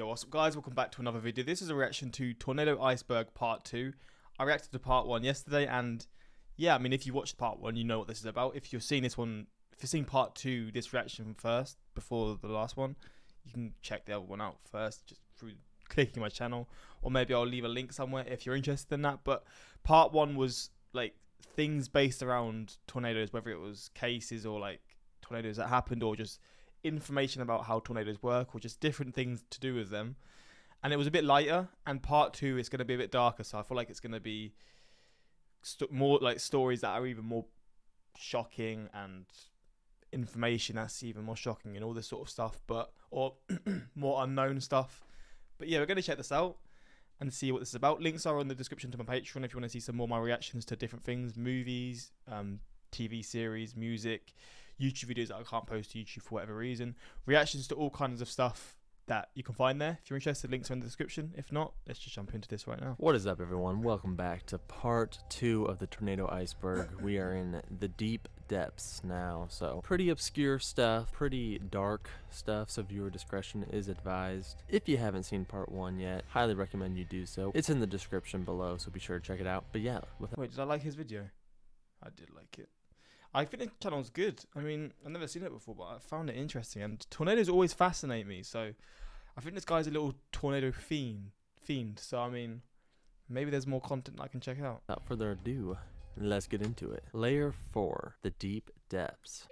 Yo, what's up guys, welcome back to another video. This is a reaction to Tornado Iceberg Part 2. I reacted to Part 1 yesterday and yeah, I mean if you watched Part 1 you know what this is about. If you're seeing this one, if you're seeing Part 2, this reaction first before the last one, you can check the other one out first just through clicking my channel, or maybe I'll leave a link somewhere if you're interested in that. But Part 1 was like things based around tornadoes, whether it was cases or like tornadoes that happened or just information about how tornadoes work or just different things to do with them. And it was a bit lighter, and Part 2 is going to be a bit darker, so I feel like it's going to be more like stories that are even more shocking and information that's even more shocking and all this sort of stuff, but or more unknown stuff. But yeah, we're going to check this out and see what this is about. Links are in the description to my Patreon if you want to see some more of my reactions to different things, movies, TV series, music, YouTube videos that I can't post to YouTube for whatever reason, reactions to all kinds of stuff that you can find there. If you're interested, links are in the description. If not, let's just jump into this right now. What is up, everyone? Welcome back to part 2 of the Tornado Iceberg. We are in the deep depths now, so pretty obscure stuff, pretty dark stuff, so viewer discretion is advised. If you haven't seen part 1 yet, highly recommend you do so. It's in the description below, so be sure to check it out. But yeah, wait, did I like his video? I did like it. I think the channel's good. I mean, I've never seen it before, but I found it interesting. And tornadoes always fascinate me. So I think this guy's a little tornado fiend. So, I mean, maybe there's more content I can check out. Without further ado, let's get into it. Layer 4, the deep depths.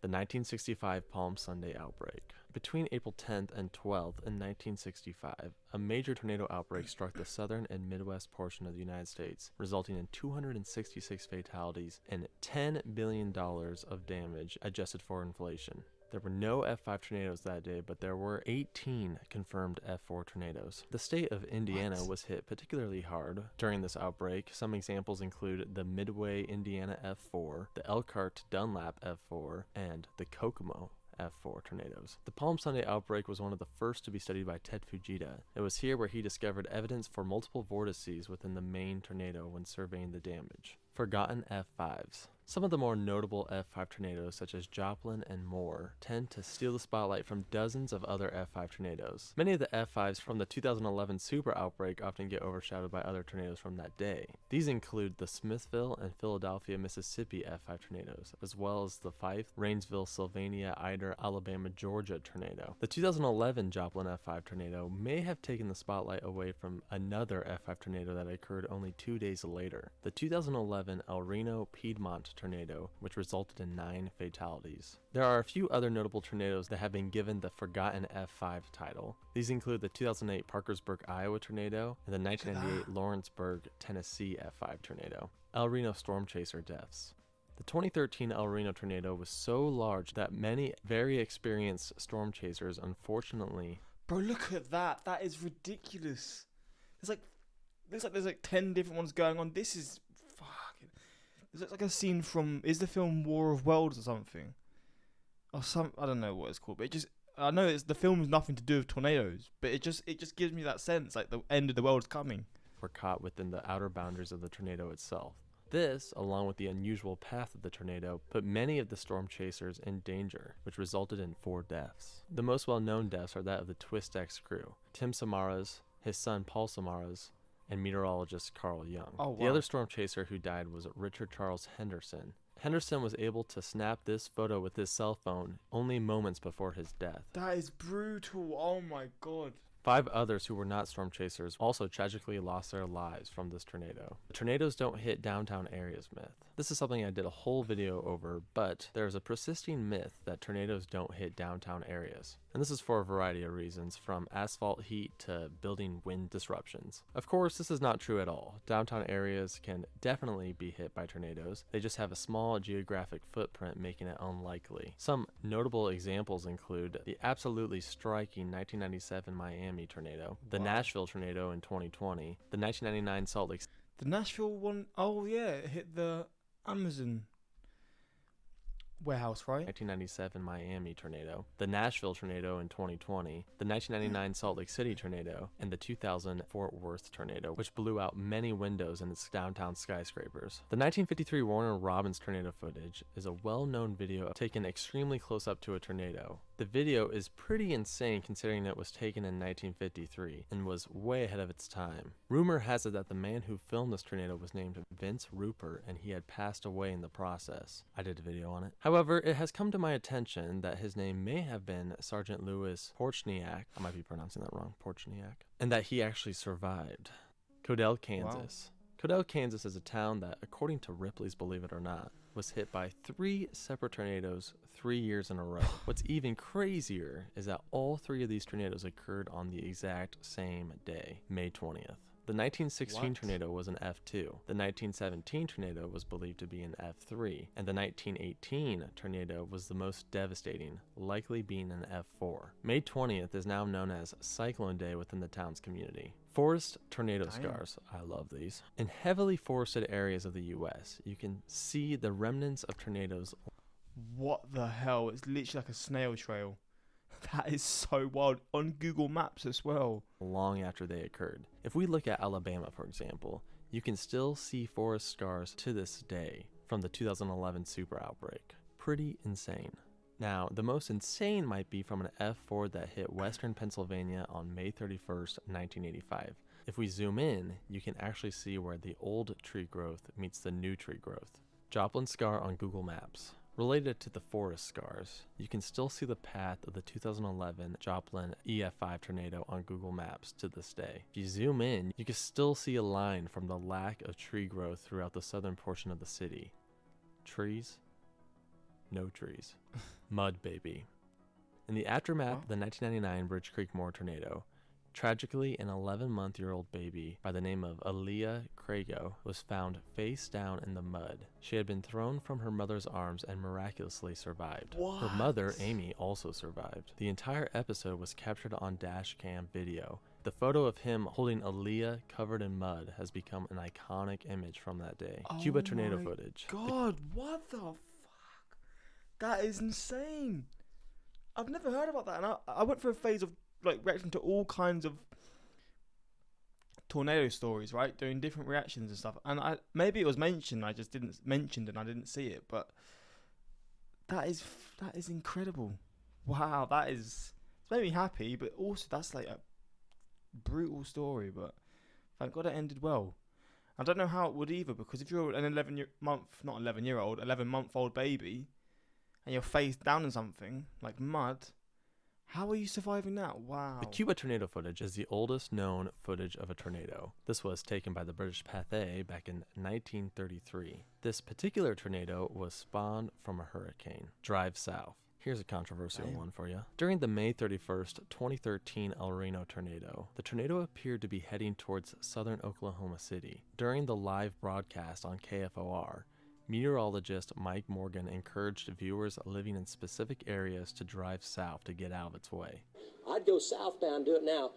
The 1965 Palm Sunday outbreak. Between April 10th and 12th in 1965, a major tornado outbreak struck the southern and Midwest portion of the United States, resulting in 266 fatalities and $10 billion of damage adjusted for inflation. There were no F5 tornadoes that day, but there were 18 confirmed F4 tornadoes. The state of Indiana was hit particularly hard during this outbreak. Some examples include the Midway, Indiana F4, the Elkhart Dunlap F4, and the Kokomo F4 tornadoes. The Palm Sunday outbreak was one of the first to be studied by Ted Fujita. It was here where he discovered evidence for multiple vortices within the main tornado when surveying the damage. Forgotten F5s. Some of the more notable F5 tornadoes, such as Joplin and more, tend to steal the spotlight from dozens of other F5 tornadoes. Many of the F5s from the 2011 super outbreak often get overshadowed by other tornadoes from that day. These include the Smithville and Philadelphia, Mississippi F5 tornadoes, as well as the Fife, Rainsville, Sylvania, Ida, Alabama, Georgia tornado. The 2011 Joplin F5 tornado may have taken the spotlight away from another F5 tornado that occurred only 2 days later, the 2011 El Reno, Piedmont tornado, which resulted in 9 fatalities. There are a few other notable tornadoes that have been given the Forgotten F5 title. These include the 2008 Parkersburg, Iowa tornado and the 1998 Lawrenceburg, Tennessee F5 tornado. El Reno storm chaser deaths. The 2013 El Reno tornado was so large that many very experienced storm chasers unfortunately... Bro, look at that. That is ridiculous. There's like 10 different ones going on. This is fucking... It looks like a scene from, is the film War of Worlds or something? Or I don't know what it's called, but it just, I know the film has nothing to do with tornadoes, but it just gives me that sense, like the end of the world's coming. Were caught within the outer boundaries of the tornado itself. This, along with the unusual path of the tornado, put many of the storm chasers in danger, which resulted in 4 deaths. The most well-known deaths are that of the Twist X crew, Tim Samaras, his son Paul Samaras, and meteorologist Carl Young. Oh, wow. The other storm chaser who died was Richard Charles Henderson. Henderson was able to snap this photo with his cell phone only moments before his death. That is brutal. Oh my god. 5 others who were not storm chasers also tragically lost their lives from this tornado. The tornadoes don't hit downtown areas myth. This is something I did a whole video over, but there is a persisting myth that tornadoes don't hit downtown areas. And this is for a variety of reasons, from asphalt heat to building wind disruptions. Of course, this is not true at all. Downtown areas can definitely be hit by tornadoes. They just have a small geographic footprint, making it unlikely. Some notable examples include the absolutely striking 1997 Miami tornado, the Nashville tornado in 2020, the 1999 Salt Lake. The Nashville one, oh yeah, it hit the Amazon. Warehouse, right? 1997 Miami tornado, the Nashville tornado in 2020, the 1999 Salt Lake City tornado, and the 2000 Fort Worth tornado, which blew out many windows in its downtown skyscrapers. The 1953 Warner Robins tornado footage is a well-known video taken extremely close up to a tornado. The video is pretty insane considering it was taken in 1953 and was way ahead of its time. Rumor has it that the man who filmed this tornado was named Vince Rupert and he had passed away in the process. I did a video on it. However, it has come to my attention that his name may have been Sergeant Louis Porchniak, I might be pronouncing that wrong, Porchniak, and that he actually survived. Codell, Kansas. Wow. Codell, Kansas is a town that, according to Ripley's Believe It or Not, was hit by 3 separate tornadoes 3 years in a row. What's even crazier is that all 3 of these tornadoes occurred on the exact same day, May 20th. The 1916 tornado was an F2, the 1917 tornado was believed to be an F3, and the 1918 tornado was the most devastating, likely being an F4. May 20th is now known as Cyclone Day within the town's community. Forest tornado scars, I love these. In heavily forested areas of the US, you can see the remnants of tornadoes. What the hell? It's literally like a snail trail. That is so wild. On Google Maps as well. Long after they occurred. If we look at Alabama, for example, you can still see forest scars to this day from the 2011 super outbreak. Pretty insane. Now, the most insane might be from an F4 that hit western Pennsylvania on May 31st, 1985. If we zoom in, you can actually see where the old tree growth meets the new tree growth. Joplin scar on Google Maps. Related to the forest scars, you can still see the path of the 2011 Joplin EF5 tornado on Google Maps to this day. If you zoom in, you can still see a line from the lack of tree growth throughout the southern portion of the city. Trees? No trees. Mud, baby. In the aftermath of the 1999 Bridge Creek Moore tornado, tragically, an 11-month-old baby by the name of Aaliyah Crago was found face down in the mud. She had been thrown from her mother's arms and miraculously survived. What? Her mother, Amy, also survived. The entire episode was captured on dash cam video. The photo of him holding Aaliyah covered in mud has become an iconic image from that day. Cuba tornado footage. God, what the fuck? That is insane. I've never heard about that, and I went through a phase of like reacting to all kinds of tornado stories, right? Doing different reactions and stuff. And maybe it was mentioned, I just didn't mention it and I didn't see it. But that is incredible. Wow, it's made me happy, but also that's like a brutal story. But thank God it ended well. I don't know how it would either, because if you're an 11-month-old baby, and you're face down in something like mud. How are you surviving that? Wow. The Cuba tornado footage is the oldest known footage of a tornado. This was taken by the British Pathé back in 1933. This particular tornado was spawned from a hurricane. Drive south. Here's a controversial one for you. During the May 31st, 2013 El Reno tornado, the tornado appeared to be heading towards southern Oklahoma City. During the live broadcast on KFOR, meteorologist Mike Morgan encouraged viewers living in specific areas to drive south to get out of its way. I'd go southbound, do it now.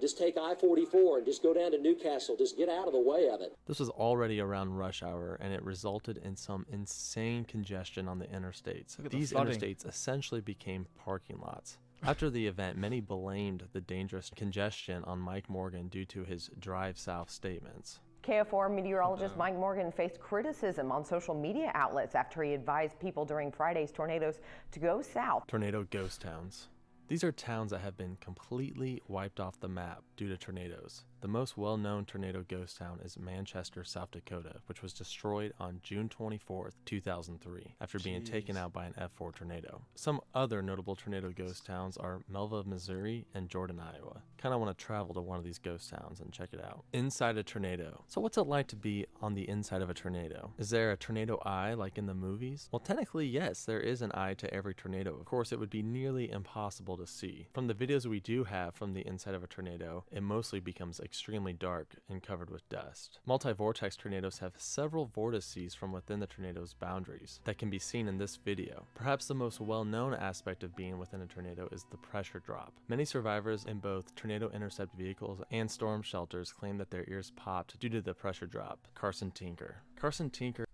Just take I-44 and just go down to Newcastle. Just get out of the way of it. This was already around rush hour, and it resulted in some insane congestion on the interstates. These interstates essentially became parking lots. After the event, many blamed the dangerous congestion on Mike Morgan due to his drive south statements. KFOR meteorologist Mike Morgan faced criticism on social media outlets after he advised people during Friday's tornadoes to go south. Tornado ghost towns. These are towns that have been completely wiped off the map due to tornadoes. The most well-known tornado ghost town is Manchester, South Dakota, which was destroyed on June 24th, 2003, after being taken out by an F4 tornado. Some other notable tornado ghost towns are Melva, Missouri, and Jordan, Iowa. Kind of want to travel to one of these ghost towns and check it out. Inside a tornado. So what's it like to be on the inside of a tornado? Is there a tornado eye like in the movies? Well, technically, yes, there is an eye to every tornado. Of course, it would be nearly impossible to see. From the videos we do have from the inside of a tornado, it mostly becomes extremely dark and covered with dust. Multi-vortex tornadoes have several vortices from within the tornado's boundaries that can be seen in this video. Perhaps the most well-known aspect of being within a tornado is the pressure drop. Many survivors in both tornado intercept vehicles and storm shelters claim that their ears popped due to the pressure drop. Carson Tinker. Carson Tinker.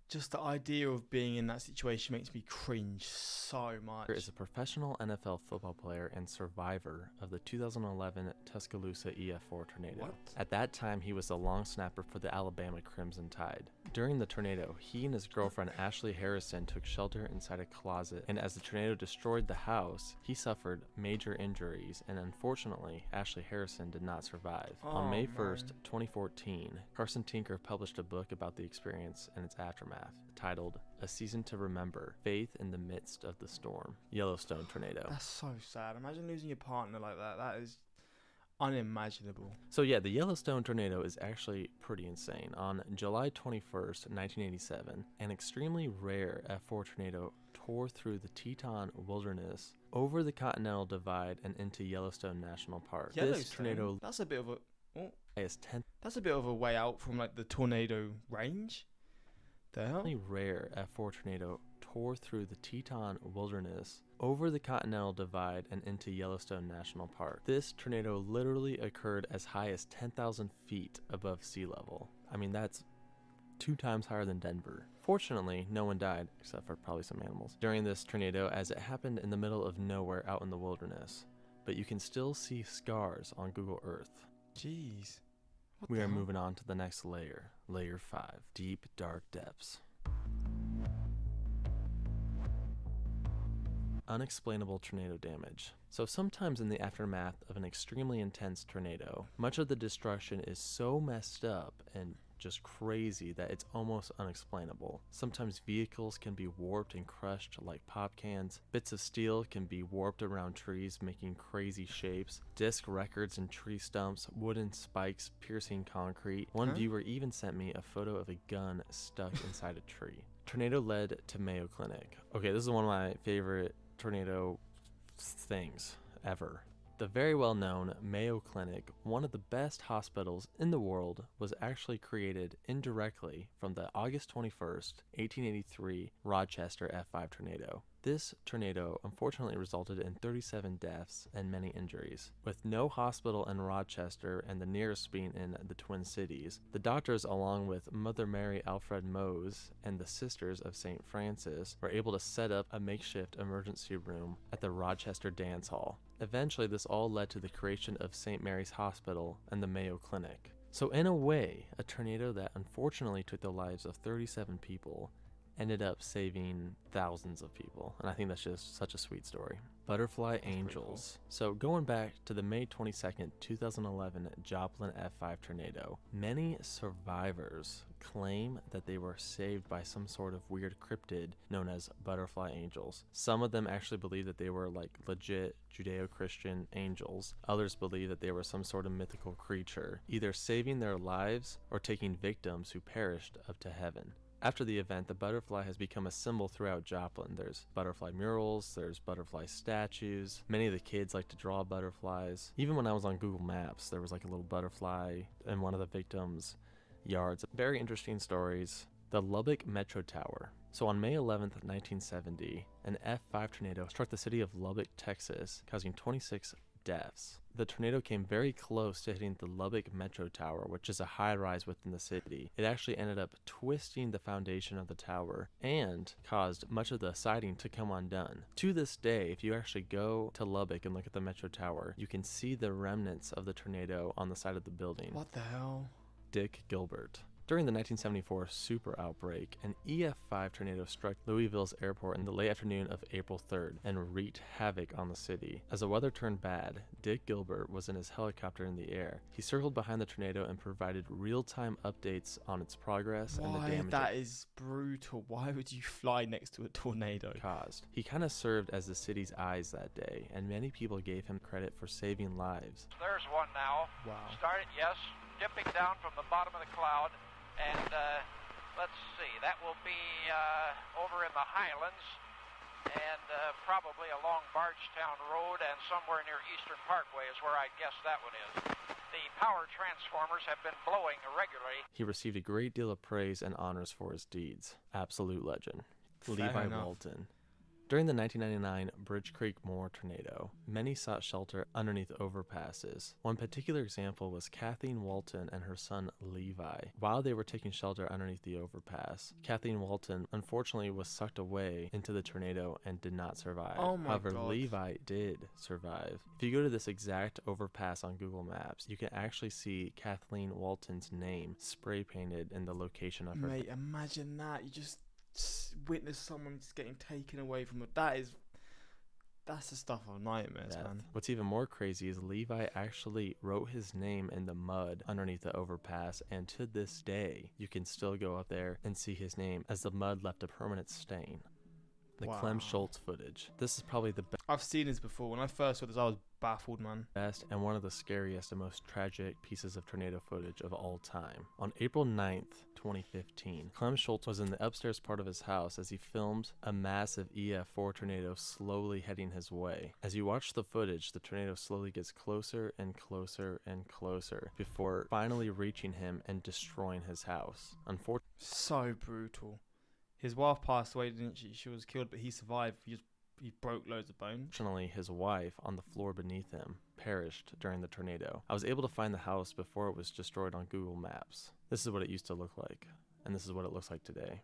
Just the idea of being in that situation makes me cringe so much. Is a professional NFL football player and survivor of the 2011 Tuscaloosa EF4 tornado. What? At that time, he was the long snapper for the Alabama Crimson Tide. During the tornado, he and his girlfriend Ashley Harrison took shelter inside a closet, and as the tornado destroyed the house, he suffered major injuries, and unfortunately, Ashley Harrison did not survive. On May 1st, 2014, Carson Tinker published a book about the experience and its aftermath, titled A Season to Remember, Faith in the Midst of the Storm, Yellowstone Tornado. That's so sad. Imagine losing your partner like that. That is unimaginable. So yeah, the Yellowstone Tornado is actually pretty insane. On July 21st, 1987, an extremely rare F4 tornado tore through the Teton Wilderness, over the Continental Divide, and into Yellowstone National Park. This tornado, that's a bit of a that's a bit of a way out from like the tornado range. The hell? A rare F4 tornado tore through the Teton Wilderness, over the Continental Divide, and into Yellowstone National Park. This tornado literally occurred as high as 10,000 feet above sea level. I mean, that's 2 times higher than Denver. Fortunately, no one died, except for probably some animals, during this tornado, as it happened in the middle of nowhere out in the wilderness. But you can still see scars on Google Earth. Jeez. We are moving on to the next layer, layer 5, deep, dark depths. Unexplainable tornado damage. So sometimes in the aftermath of an extremely intense tornado, much of the destruction is so messed up and just crazy that it's almost unexplainable. Sometimes vehicles can be warped and crushed like pop cans. Bits of steel can be warped around trees, making crazy shapes. Disc records and tree stumps, wooden spikes piercing concrete. One viewer even sent me a photo of a gun stuck inside a tree. Tornado led to Mayo Clinic. Okay, this is one of my favorite tornado things ever. The very well-known Mayo Clinic, one of the best hospitals in the world, was actually created indirectly from the August 21st, 1883 Rochester F5 tornado. This tornado unfortunately resulted in 37 deaths and many injuries. With no hospital in Rochester and the nearest being in the Twin Cities, the doctors, along with Mother Mary Alfred Mose and the Sisters of St. Francis, were able to set up a makeshift emergency room at the Rochester Dance Hall. Eventually, this all led to the creation of St. Mary's Hospital and the Mayo Clinic. So in a way, a tornado that unfortunately took the lives of 37 people ended up saving thousands of people, and I think that's just such a sweet story. Butterfly Angels. Cool. So going back to the May 22nd, 2011 Joplin F5 tornado, many survivors claim that they were saved by some sort of weird cryptid known as butterfly angels. Some of them actually believe that they were like legit Judeo-Christian angels. Others believe that they were some sort of mythical creature, either saving their lives or taking victims who perished up to heaven. After the event, the butterfly has become a symbol throughout Joplin. There's butterfly murals, there's butterfly statues. Many of the kids like to draw butterflies. Even when I was on Google Maps, there was like a little butterfly in one of the victims' yards. Very interesting stories. The Lubbock Metro Tower. So on May 11th, 1970, an F5 tornado struck the city of Lubbock, Texas, causing 26 deaths. The tornado came very close to hitting the Lubbock Metro Tower, which is a high-rise within the city. It actually ended up twisting the foundation of the tower and caused much of the siding to come undone. To this day, if you actually go to Lubbock and look at the Metro Tower, you can see the remnants of the tornado on the side of the building. What the hell? Dick Gilbert. During the 1974 super outbreak, an EF5 tornado struck Louisville's airport in the late afternoon of April 3rd and wreaked havoc on the city. As the weather turned bad, Dick Gilbert was in his helicopter in the air. He circled behind the tornado and provided real-time updates on its progress and the damage that is brutal. Why would you fly next to a tornado? Caused. He kind of served as the city's eyes that day, and many people gave him credit for saving lives. There's one now. Wow. Started, yes, dipping down from the bottom of the cloud. And let's see, that will be over in the Highlands and probably along Bardstown Road and somewhere near Eastern Parkway is where I guess that one is. The power transformers have been blowing irregularly. He received a great deal of praise and honors for his deeds. Absolute legend. Levi Moulton. During the 1999 Bridge Creek Moor tornado, many sought shelter underneath overpasses. One particular example was Kathleen Walton and her son Levi. While they were taking shelter underneath the overpass, Kathleen Walton unfortunately was sucked away into the tornado and did not survive. Oh my However, God. Levi did survive. If you go to this exact overpass on Google Maps, you can actually see Kathleen Walton's name spray painted in the location of her. Mate, imagine that. You just witness someone just getting taken away from it. That's the stuff of nightmares, death. man. What's even more crazy is Levi actually wrote his name in the mud underneath the overpass, and to this day, you can still go up there and see his name as the mud left a permanent stain. The Wow. Clem Schultz footage. This is probably the I've seen this before. When I first saw this, I was baffled, man. best and one of the scariest and most tragic pieces of tornado footage of all time. On April 9th, 2015, Clem Schultz was in the upstairs part of his house as he filmed a massive EF4 tornado slowly heading his way. As you watch the footage, the tornado slowly gets closer and closer and closer before finally reaching him and destroying his house. Unfortunately, So brutal. His wife passed away, didn't she? She was killed, but he survived. He broke loads of bones. his wife, on the floor beneath him, perished during the tornado. I was able to find the house before it was destroyed on Google Maps. This is what it used to look like, and this is what it looks like today.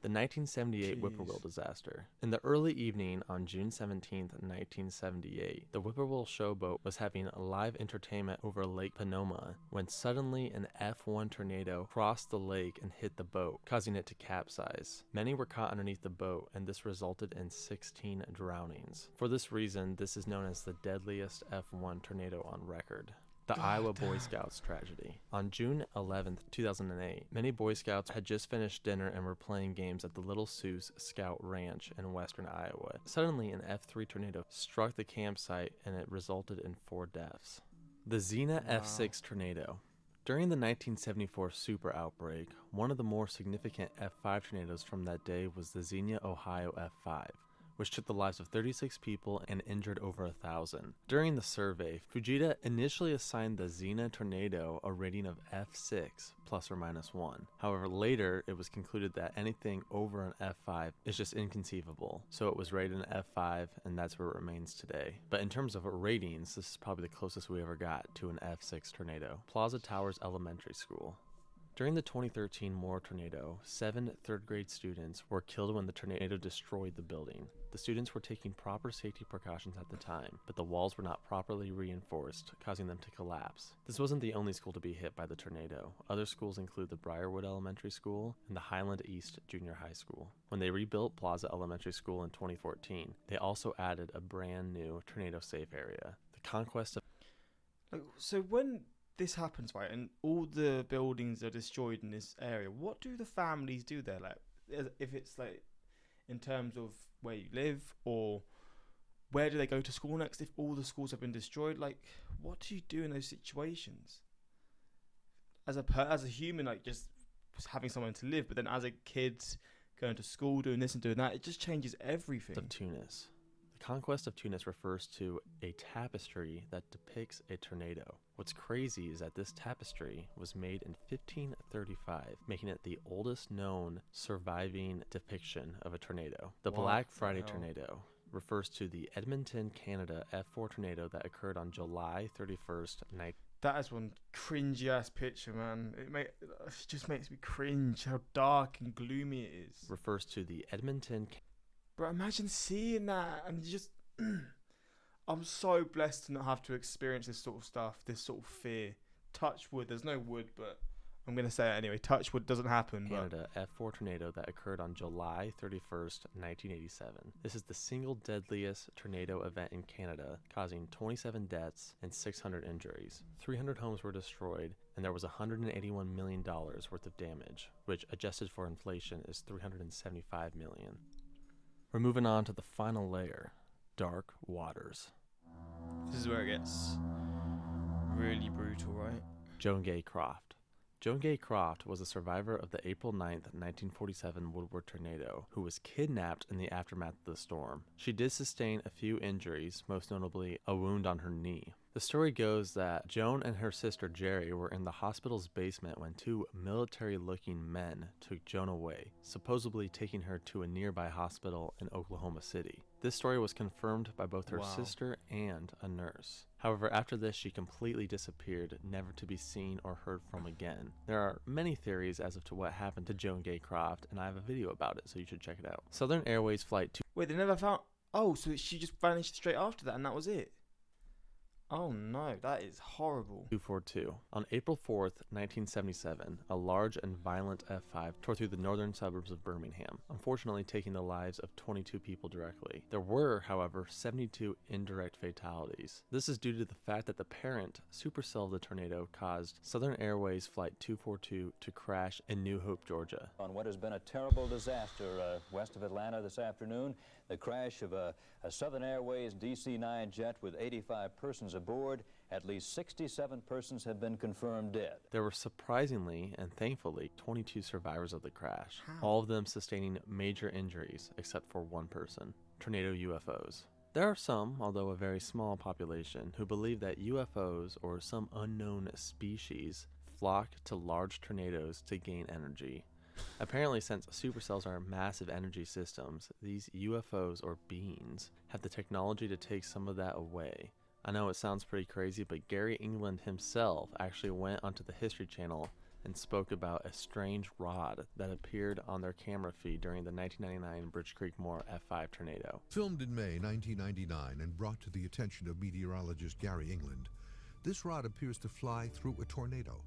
The 1978 Jeez. Whippoorwill Disaster. In the early evening on June 17, 1978, the Whippoorwill showboat was having a live entertainment over Lake Sonoma when suddenly an F1 tornado crossed the lake and hit the boat, causing it to capsize. Many were caught underneath the boat, and this resulted in 16 drownings. For this reason, this is known as the deadliest F1 tornado on record. The Iowa Boy Scouts tragedy. On June 11, 2008, many Boy Scouts had just finished dinner and were playing games at the Little Sioux Scout Ranch in western Iowa. Suddenly, an F3 tornado struck the campsite and it resulted in 4 deaths. The Xena F6 tornado. During the 1974 super outbreak, one of the more significant F5 tornadoes from that day was the Xenia, Ohio F5, which took the lives of 36 people and injured over 1,000. During the survey, Fujita initially assigned the Xena tornado a rating of F6 plus or minus 1. However, later it was concluded that anything over an F5 is just inconceivable, so it was rated an F5, and that's where it remains today. But in terms of ratings, this is probably the closest we ever got to an F6 tornado. Plaza Towers Elementary School. During the 2013 Moore tornado, 7 third-grade students were killed when the tornado destroyed the building. The students were taking proper safety precautions at the time, but the walls were not properly reinforced, causing them to collapse. This wasn't the only school to be hit by the tornado. Other schools include the Briarwood Elementary School and the Highland East Junior High School. When they rebuilt Plaza Elementary School in 2014, they also added a brand new tornado-safe area. The conquest of... So when this happens, right, and all the buildings are destroyed in this area, what do the families do there? Like, if it's like in terms of where you live, or where do they go to school next if all the schools have been destroyed? Like, what do you do in those situations? As a human, like, just having somewhere to live, but then as a kid going to school, doing this and doing that, it just changes everything. Of Tunis. The conquest of Tunis refers to a tapestry that depicts a tornado. What's crazy is that this tapestry was made in 1535, making it the oldest known surviving depiction of a tornado. The What Black the Friday hell? tornado refers to the Edmonton, Canada F4 tornado that occurred on July 31st, That is one cringy ass picture, man. It just makes me cringe how dark and gloomy it is. refers to the Edmonton, But imagine seeing that and you just... I'm so blessed to not have to experience this sort of stuff, this sort of fear. Touchwood, there's no wood, but I'm going to say it anyway. Touchwood doesn't happen. Canada F4 tornado that occurred on July 31st, 1987. This is the single deadliest tornado event in Canada, causing 27 deaths and 600 injuries. 300 homes were destroyed, and there was $181 million worth of damage, which adjusted for inflation is $375 million. We're moving on to the final layer, dark waters. This is where it gets really brutal, right? Joan Gay Croft. Joan Gay Croft was a survivor of the April 9th, 1947 Woodward tornado, who was kidnapped in the aftermath of the storm. She did sustain a few injuries, most notably a wound on her knee. The story goes that Joan and her sister Jerry were in the hospital's basement when two military-looking men took Joan away, supposedly taking her to a nearby hospital in Oklahoma City. This story was confirmed by both her sister and a nurse. However, after this, she completely disappeared, never to be seen or heard from again. There are many theories as to what happened to Joan Gaycroft, and I have a video about it, so you should check it out. Southern Airways Flight 2... Wait, they never found... Oh, so she just vanished straight after that and that was it? Oh no, that is horrible. 242. On April 4th, 1977, a large and violent F-5 tore through the northern suburbs of Birmingham, unfortunately taking the lives of 22 people directly. There were, however, 72 indirect fatalities. This is due to the fact that the parent supercell of the tornado caused Southern Airways Flight 242 to crash in New Hope, Georgia. On what has been a terrible disaster west of Atlanta this afternoon, the crash of a Southern Airways DC-9 jet with 85 persons aboard. At least 67 persons have been confirmed dead. There were surprisingly and thankfully 22 survivors of the crash, all of them sustaining major injuries except for one person. Tornado UFOs. There are some, although a very small population, who believe that UFOs or some unknown species flock to large tornadoes to gain energy. Apparently, since supercells are massive energy systems, these UFOs or beings have the technology to take some of that away. I know it sounds pretty crazy, but Gary England himself actually went onto the History Channel and spoke about a strange rod that appeared on their camera feed during the 1999 Bridge Creek Moore F5 tornado. Filmed in May 1999 and brought to the attention of meteorologist Gary England, this rod appears to fly through a tornado.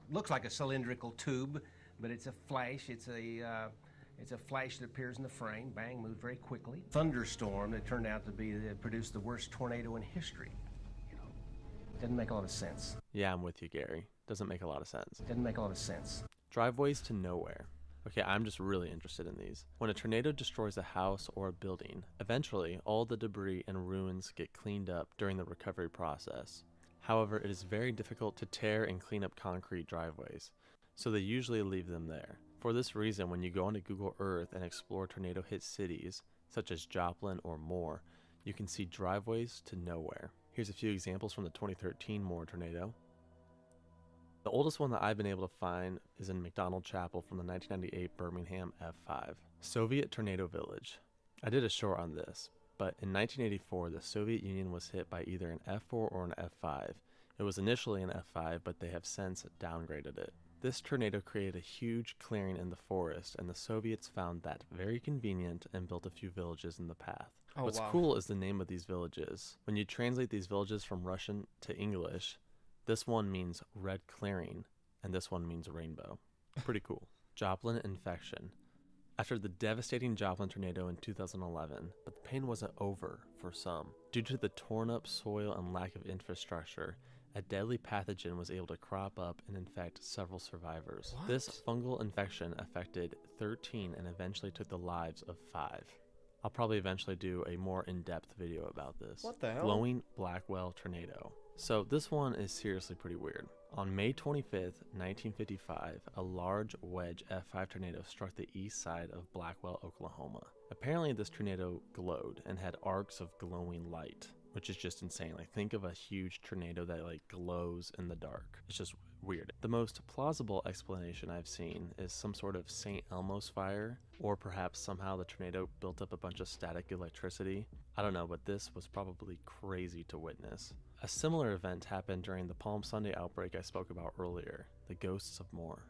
Looks like a cylindrical tube, but it's a flash. It's a flash that appears in the frame. Bang, moved very quickly. Thunderstorm that turned out to be produced the worst tornado in history. You know, didn't make a lot of sense. Yeah, I'm with you, Gary. Doesn't make a lot of sense. Didn't make a lot of sense. Driveways to nowhere. Okay, I'm just really interested in these. When a tornado destroys a house or a building, eventually all the debris and ruins get cleaned up during the recovery process. However, it is very difficult to tear and clean up concrete driveways, so they usually leave them there. For this reason, when you go onto Google Earth and explore tornado-hit cities, such as Joplin or Moore, you can see driveways to nowhere. Here's a few examples from the 2013 Moore tornado. The oldest one that I've been able to find is in McDonald Chapel from the 1998 Birmingham F5. Soviet Tornado Village. I did a short on this, but in 1984 the Soviet Union was hit by either an F4 or an F5. It was initially an F5, but they have since downgraded it. This tornado created a huge clearing in the forest, and the Soviets found that very convenient and built a few villages in the path. What's cool is the name of these villages. When you translate these villages from Russian to English, this one means red clearing, and this one means rainbow. Pretty cool. Joplin infection. After the devastating Joplin tornado in 2011, but the pain wasn't over for some. Due to the torn up soil and lack of infrastructure, a deadly pathogen was able to crop up and infect several survivors. What? This fungal infection affected 13 and eventually took the lives of 5. I'll probably eventually do a more in-depth video about this. What the hell? Glowing Blackwell tornado. So this one is seriously pretty weird. On May 25th, 1955, a large wedge F5 tornado struck the east side of Blackwell, Oklahoma. Apparently this tornado glowed and had arcs of glowing light, which is just insane. Like, think of a huge tornado that like glows in the dark. It's just weird. The most plausible explanation I've seen is some sort of St. Elmo's fire, or perhaps somehow the tornado built up a bunch of static electricity. I don't know, but this was probably crazy to witness. A similar event happened during the Palm Sunday outbreak I spoke about earlier, the ghosts of Moore.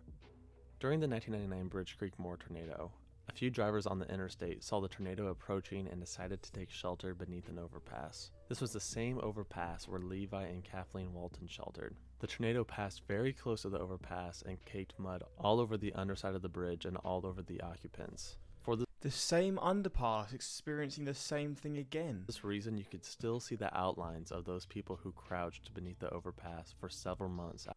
During the 1999 Bridge Creek Moore tornado, a few drivers on the interstate saw the tornado approaching and decided to take shelter beneath an overpass. This was the same overpass where Levi and Kathleen Moulton sheltered. The tornado passed very close to the overpass and caked mud all over the underside of the bridge and all over the occupants. For The same underpass experiencing the same thing again. this reason, you could still see the outlines of those people who crouched beneath the overpass for several months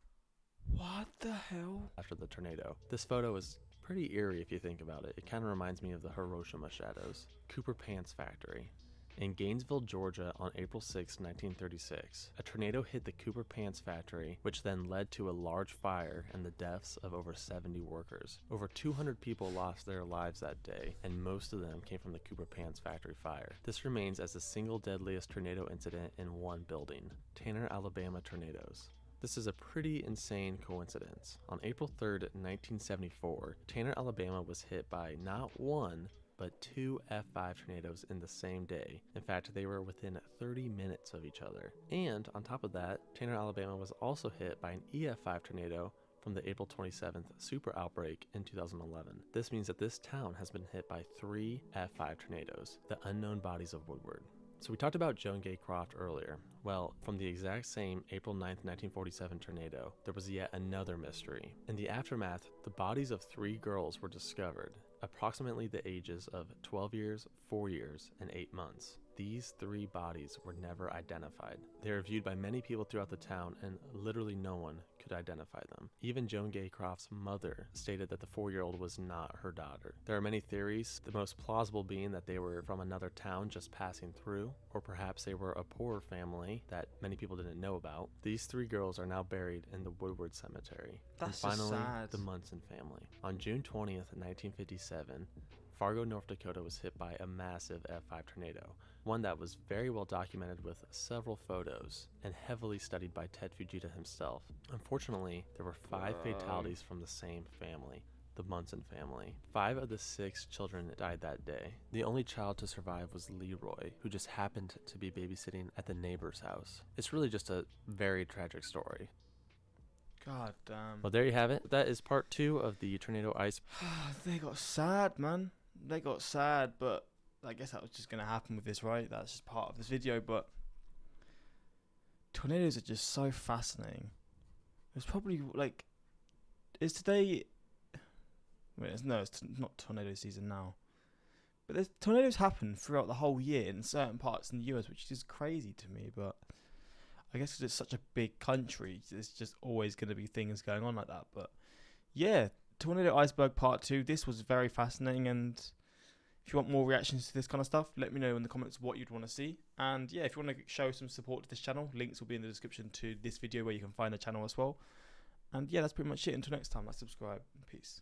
What the hell? after the tornado. This photo is pretty eerie if you think about it. It kind of reminds me of the Hiroshima shadows. Cooper Pants Factory. In Gainesville, Georgia, on April 6, 1936, a tornado hit the Cooper Pants factory, which then led to a large fire and the deaths of over 70 workers. Over 200 people lost their lives that day, and most of them came from the Cooper Pants factory fire. This remains as the single deadliest tornado incident in one building. Tanner, Alabama tornadoes. This is a pretty insane coincidence. On April 3rd, 1974, Tanner, Alabama was hit by not one, but 2 F5 tornadoes in the same day. In fact, they were within 30 minutes of each other. And on top of that, Tanner, Alabama was also hit by an EF5 tornado from the April 27th super outbreak in 2011. This means that this town has been hit by 3 F5 tornadoes, the unknown bodies of Woodward. So we talked about Joan Gaycroft earlier. Well, from the exact same April 9th, 1947 tornado, there was yet another mystery. In the aftermath, the bodies of 3 girls were discovered, approximately the ages of 12 years, 4 years, and 8 months. These 3 bodies were never identified. They are viewed by many people throughout the town, and literally no one could identify them. Even Joan Gaycroft's mother stated that the 4-year-old was not her daughter. There are many theories, the most plausible being that they were from another town just passing through, or perhaps they were a poorer family that many people didn't know about. These 3 girls are now buried in the Woodward Cemetery. That's and finally, just sad. the Munson family. On June 20th, 1957, Fargo, North Dakota was hit by a massive F5 tornado, one that was very well documented with several photos and heavily studied by Ted Fujita himself. Unfortunately, there were 5 fatalities from the same family, the Munson family. 5 of the 6 children died that day. The only child to survive was Leroy, who just happened to be babysitting at the neighbor's house. It's really just a very tragic story. God damn. Well, there you have it. That is part 2 of the tornado ice. They got sad, man. They got sad, but I guess that was just going to happen with this, right? That's just part of this video, but tornadoes are just so fascinating. It's probably like, is today, wait, it's not tornado season now, but there's tornadoes happen throughout the whole year in certain parts in the US, which is crazy to me, but I guess because it's such a big country, there's just always going to be things going on like that. But yeah, Tornado Iceberg Part 2, this was very fascinating, and if you want more reactions to this kind of stuff, let me know in the comments what you'd want to see. And yeah, if you want to show some support to this channel, links will be in the description to this video where you can find the channel as well. And yeah, that's pretty much it. Until next time, like, subscribe, peace.